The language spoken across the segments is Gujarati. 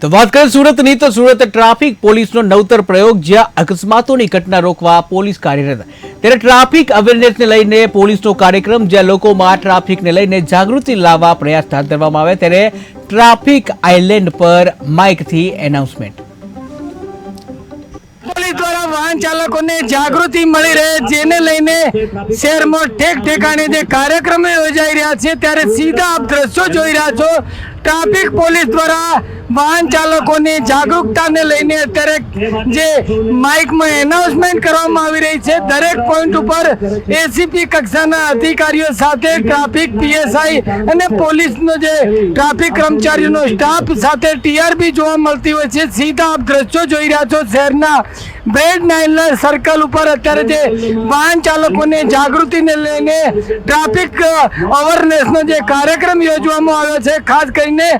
તો વાત કરીએ સુરતની તો સુરત ટ્રાફિક પોલીસનો નવતર પ્રયોગ જ્યાં અકસ્માતોની ઘટના રોકવા પોલીસ કાર્યરત ત્યારે ટ્રાફિક અવેરનેસને લઈને પોલીસનો કાર્યક્રમ જ્યાં લોકોમાં ટ્રાફિકને લઈને જાગૃતિ લાવવા પ્રયાસ હાથ ધરવામાં આવે ત્યારે ટ્રાફિક આઇલેન્ડ પર માઇકથી એનાઉન્સમેન્ટ પોલીસ દ્વારા વાહન ચાલકોને જાગૃતિ મળી રહે જેને લઈને શહેરમાં ઠેક ઠેકાણે જે કાર્યક્રમો યોજાઈ રહ્યા છે ત્યારે સીધા આપ દ્રશ્યો જોઈ રહ્યા છો ટ્રાફિક પોલીસ દ્વારા વાહન ચાલકોની જાગૃતતાને લઈને અત્યારે જે માઇકમાં એનાઉન્સમેન્ટ કરવામાં આવી રહી છે દરેક પોઈન્ટ ઉપર એસીપી કક્ષાના અધિકારીઓ સાથે ટ્રાફિક પીએસઆઈ અને પોલીસનો જે ટ્રાફિક કર્મચારીઓનો સ્ટાફ સાથે ટીઆરબી જોવા મળતી હોય છે સીધા આપ દ્રશ્યો જોઈ રહ્યા છો શહેરના બ્રેડ નાઇલના સર્કલ ઉપર અત્યારે જે વાહન ચાલકોને જાગૃતિને લઈને ટ્રાફિક અવેરનેસનો જે કાર્યક્રમ યોજવામાં આવ્યો છે ખાસ કરીને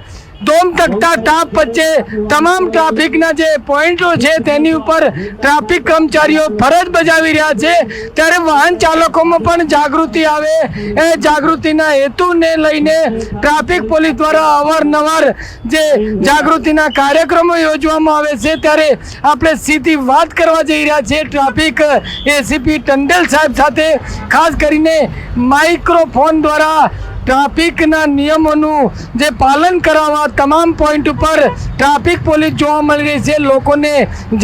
દોમ તકતા ટાપ વચ્ચે તમામ ટ્રાફિકના જે પોઈન્ટો છે તેની ઉપર ટ્રાફિક કર્મચારીઓ ફરજ બજાવી રહ્યા છે ત્યારે વાહન ચાલકોમાં પણ જાગૃતિ આવે એ જાગૃતિના હેતુને લઈને ટ્રાફિક પોલીસ દ્વારા અવારનવાર જે જાગૃતિના કાર્યક્રમો યોજવામાં આવે છે ત્યારે આપણે સીધી વાત કરવા જઈ રહ્યા છીએ ટ્રાફિક એસીપી ટંડેલ સાહેબ સાથે ખાસ કરીને માઇક્રોફોન દ્વારા ટ્રાફિકના નિયમોનું જે પાલન કરાવવા તમામ પોઈન્ટ ઉપર ટ્રાફિક પોલીસ જોવા મળી રહી છે લોકોને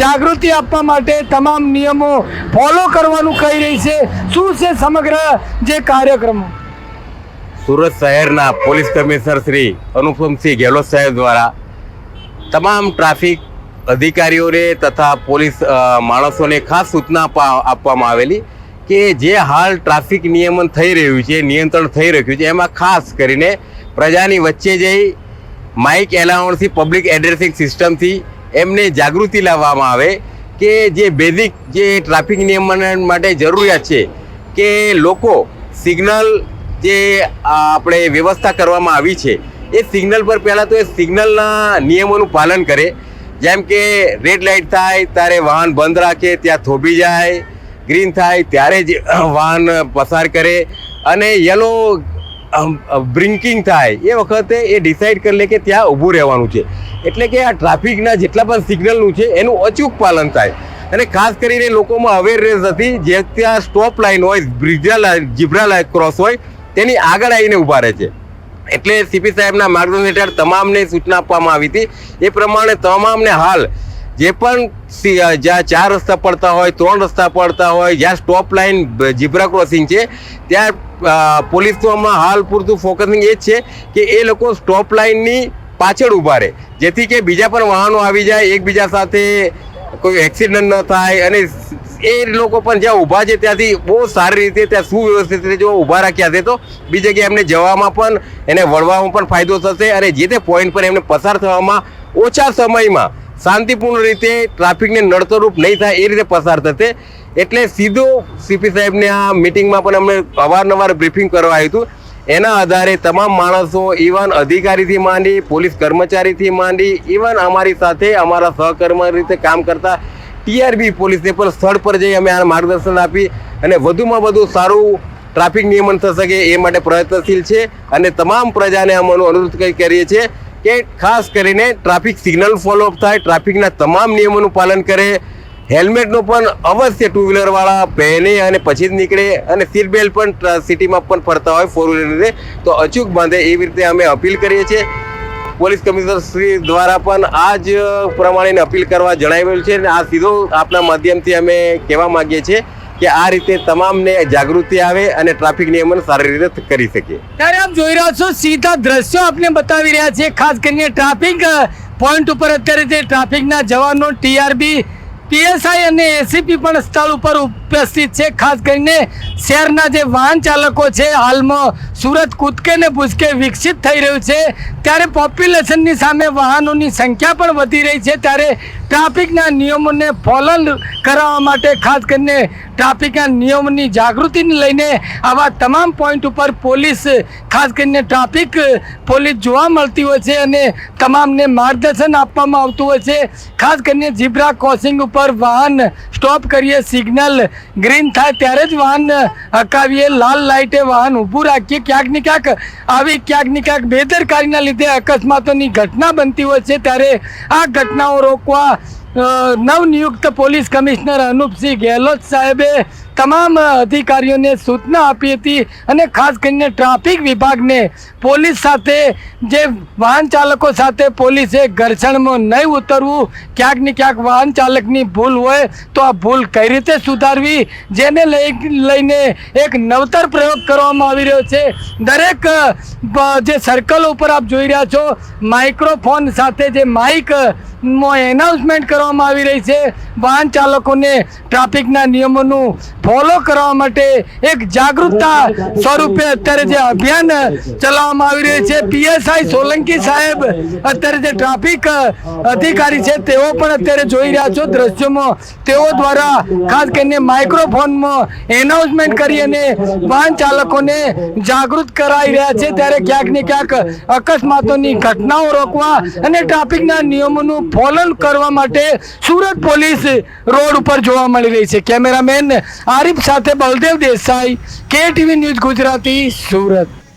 જાગૃતિ આપવા માટે તમામ નિયમો ફોલો કરવાનું કહી રહી છે શું છે સમગ્ર જે કાર્યક્રમો સુરત શહેરના પોલીસ કમિશનર શ્રી અનુપમસિંહ ગેહલોત સાહેબ દ્વારા તમામ ટ્રાફિક અધિકારીઓને તથા પોલીસ માણસોને ખાસ સૂચના આપવામાં આવેલી કે જે હાલ ટ્રાફિક નિયમન થઈ રહ્યું છે નિયંત્રણ થઈ રહ્યું છે એમાં ખાસ કરીને પ્રજાની વચ્ચે જઈ માઇક એલાઉન્સથી પબ્લિક એડ્રેસિંગ સિસ્ટમથી એમને જાગૃતિ લાવવામાં આવે કે જે બેઝિક જે ટ્રાફિક નિયમન માટે જરૂરિયાત છે કે લોકો સિગ્નલ જે આપણે વ્યવસ્થા કરવામાં આવી છે એ સિગ્નલ પર પહેલાં તો એ સિગ્નલના નિયમોનું પાલન કરે જેમ કે રેડ લાઇટ થાય ત્યારે વાહન બંધ રાખે ત્યાં થોભી જાય ગ્રીન થાય ત્યારે જ વાહન પસાર કરે અને યલો બ્રિંકિંગ થાય એ વખતે એ ડિસાઇડ કરી લે કે ત્યાં ઊભું રહેવાનું છે એટલે કે આ ટ્રાફિકના જેટલા પણ સિગ્નલનું છે એનું અચૂક પાલન થાય અને ખાસ કરીને લોકોમાં અવેરનેસ નથી જે ત્યાં સ્ટોપ લાઇન હોય ઝીબ્રા લાઇન ક્રોસ હોય તેની આગળ આવીને ઊભા રહે છે એટલે સીપી સાહેબના માર્ગદર્શન હેઠળ તમામને સૂચના આપવામાં આવી હતી એ પ્રમાણે તમામને હાલ જે પણ જ્યાં 4 રસ્તા પડતા હોય 3 રસ્તા પડતા હોય જ્યાં સ્ટોપ લાઇન ઝીબ્રા ક્રોસિંગ છે ત્યાં પોલીસમાં હાલ પૂરતું ફોકસિંગ એ જ છે કે એ લોકો સ્ટોપ લાઇનની પાછળ ઊભા રહે જેથી કે બીજા પણ વાહનો આવી જાય એકબીજા સાથે કોઈ એક્સિડન્ટ ન થાય અને એ લોકો પણ જ્યાં ઊભા છે ત્યાંથી બહુ સારી રીતે ત્યાં સુવ્યવસ્થિત રીતે જો ઊભા રાખ્યા છે તો બીજી જગ્યાએ એમને જવામાં પણ એને વળવામાં પણ ફાયદો થશે અને જે તે પોઈન્ટ પર એમને પસાર થવામાં ઓછા સમયમાં શાંતિપૂર્ણ રીતે ટ્રાફિકને નડતરરૂપ નહીં થાય એ રીતે પસાર થશે એટલે સીધું સીપી સાહેબને આ મિટિંગમાં પણ અમને અવારનવાર બ્રીફિંગ કરવા આવ્યું હતું એના આધારે તમામ માણસો ઇવન અધિકારીથી માંડી પોલીસ કર્મચારીથી માંડી ઇવન અમારી સાથે અમારા સહકર્મી રીતે કામ કરતા ટીઆરબી પોલીસને પણ સ્થળ પર જઈ અમે આ માર્ગદર્શન આપી અને વધુમાં વધુ સારું ટ્રાફિક નિયમન થઈ શકે એ માટે પ્રયત્નશીલ છે અને તમામ પ્રજાને અમોનો અનુરોધ કરીએ છીએ કે ખાસ કરીને ટ્રાફિક સિગ્નલ ફોલોઅપ થાય ટ્રાફિકના તમામ નિયમોનું પાલન કરે હેલ્મેટનો પણ અવશ્ય ટુ વ્હીલરવાળા પહેરે અને પછી જ નીકળે અને સીટ બેલ્ટ પણ સિટીમાં પણ ફરતા હોય 4 વ્હીલર તો અચૂક બાંધે એવી રીતે અમે અપીલ કરીએ છીએ પોલીસ કમિશનર શ્રી દ્વારા પણ આ જ પ્રમાણેની અપીલ કરવા જણાવેલું છે અને આ સીધો આપણા માધ્યમથી અમે કહેવા માગીએ છીએ કે આ રીતે તમામને જાગૃતિ આવે અને ટ્રાફિક નિયમન સારી રીતે કરી શકીએ ત્યારે આપ જોઈ રહ્યા છો સીધા દ્રશ્યો આપને બતાવી રહ્યા છે ખાસ કરીને ટ્રાફિક પોઈન્ટ ઉપર અત્યારે જે ટ્રાફિકના જવાનો ટીઆરબી પીએસઆઈ અને એસીપી પણ સ્થળ ઉપર ઉપસ્થિત છે ખાસ કરીને શહેરના જે વાહન ચાલકો છે હાલમાં સુરત કૂદકે ને ભૂસકે વિકસિત થઈ રહ્યું છે ત્યારે પોપ્યુલેશનની સામે વાહનોની સંખ્યા પણ વધી રહી છે ત્યારે ટ્રાફિકના નિયમોને ફોલો કરાવવા માટે ખાસ કરીને ટ્રાફિકના નિયમોની જાગૃતિને લઈને આવા તમામ પોઈન્ટ ઉપર પોલીસ ખાસ કરીને ટ્રાફિક પોલીસ જોવા મળતી હોય છે અને તમામને માર્ગદર્શન આપવામાં આવતું હોય છે ખાસ કરીને ઝીબ્રા ક્રોસિંગ ઉપર ઉપર વાહન સ્ટોપ કરીએ, સિગ્નલ ગ્રીન થાય ત્યારે જ વાહન હકાવીએ, લાલ લાઇટે વાહન ઊભું રાખીએ. ક્યાંક ને ક્યાંક બેદરકારીના લીધે અકસ્માતોની ઘટના બનતી હોય છે. ત્યારે આ ઘટનાઓ રોકવા નવનિયુક્ત પોલીસ કમિશનર અનુપસિંહ ગેહલોત સાહેબે તમામ અધિકારીઓને સૂચના આપી હતી અને ખાસ કરીને ટ્રાફિક વિભાગને પોલીસ સાથે જે વાહન ચાલકો સાથે પોલીસે ઘર્ષણમાં નહીં ઉતરવું. ક્યાંક ને ક્યાંક વાહન ચાલકની ભૂલ હોય તો આ ભૂલ કઈ રીતે સુધારવી, જેને લઈને એક નવતર પ્રયોગ કરવામાં આવી રહ્યો છે. દરેક જે સર્કલો ઉપર આપ જોઈ રહ્યા છો, માઇક્રોફોન સાથે જે માઇક એનાઉન્સમેન્ટ કરવામાં આવી રહી છે. વાહન ચાલકોને ટ્રાફિકના નિયમોનું ફોલો કરવા માટે એક જાગૃતતા સ્વરૂપે અત્યારે જે અભિયાન ચલાવવામાં આવી રહ્યું છે. પીએસઆઈ સોલંકી સાહેબ અત્યારે જે ટ્રાફિક અધિકારી છે તેઓ પણ અત્યારે જોઈ રહ્યા છો દ્રશ્યોમાં, તેઓ દ્વારા ખાસ કરીને માઇક્રોફોનમાં એનાઉન્સમેન્ટ કરી અને વાહન ચાલકોને જાગૃત કરાવી રહ્યા છે. ત્યારે ક્યાંક ને ક્યાંક અકસ્માતોની ઘટનાઓ રોકવા અને ટ્રાફિકના નિયમોનું પાલન કરવા માટે સુરત પોલીસ રોડ ઉપર જોવા મળી રહી છે. કેમેરામેન આરિફ સાથે બલદેવ દેસાઈ, KTV ન્યૂઝ ગુજરાતી, સુરત.